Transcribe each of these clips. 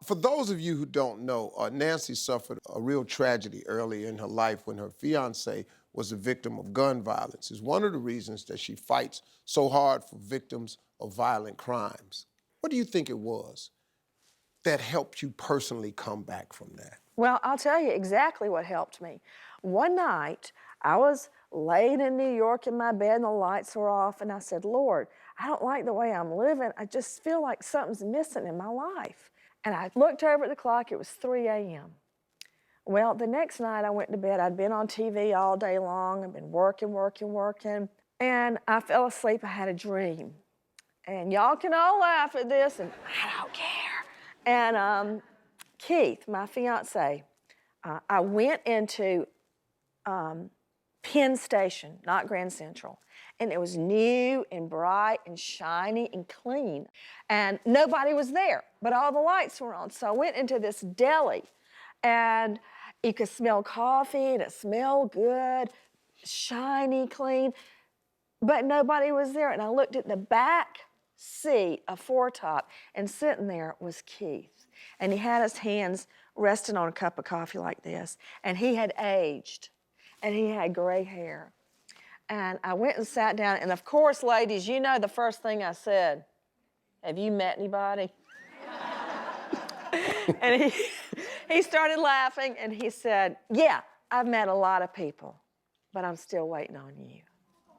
For those of you who don't know, Nancy suffered a real tragedy early in her life when her fiance was a victim of gun violence. It's one of the reasons that she fights so hard for victims of violent crimes. What do you think it was that helped you personally come back from that? Well, I'll tell you exactly what helped me. One night, I was laid in New York in my bed and the lights were off, and I said, Lord, I don't like the way I'm living. I just feel like something's missing in my life. And I looked over at the clock, it was 3 a.m. Well, the next night I went to bed. I'd been on TV all day long. I'd been working. And I fell asleep. I had a dream. And y'all can all laugh at this, and I don't care. And Keith, my fiance, I went into Penn Station, not Grand Central, and it was new and bright and shiny and clean. And nobody was there, but all the lights were on. So I went into this deli, and you could smell coffee, and it smelled good, shiny, clean, but nobody was there. And I looked at the back seat, a four-top, and sitting there was Keith. And he had his hands resting on a cup of coffee like this, and he had aged, and he had gray hair. And I went and sat down, and of course, ladies, you know the first thing I said, have you met anybody? And he started laughing, and he said, yeah, I've met a lot of people, but I'm still waiting on you.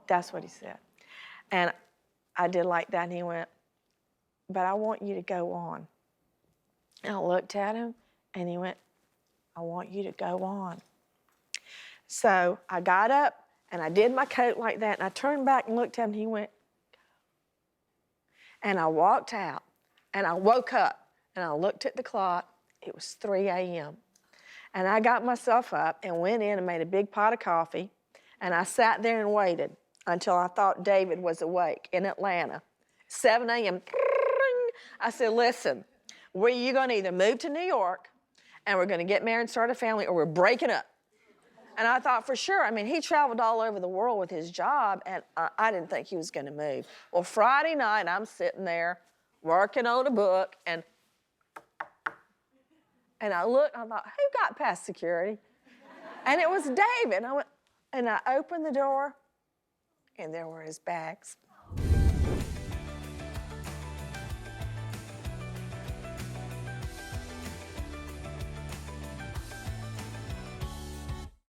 That's what he said. And I did like that, and he went, but I want you to go on. And I looked at him, and he went, I want you to go on. So I got up, and I did my coat like that, and I turned back and looked at him, and he went, go. And I walked out, and I woke up, and I looked at the clock. It was 3 a.m. And I got myself up and went in and made a big pot of coffee, and I sat there and waited until I thought David was awake in Atlanta. 7 a.m. I said, listen, you're going to either move to New York, and we're going to get married and start a family, or we're breaking up. And I thought for sure, I mean, he traveled all over the world with his job, and I didn't think he was going to move. Well, Friday night, I'm sitting there working on a book, and I looked, and I thought, who got past security? And it was David. And I opened the door, and there were his bags.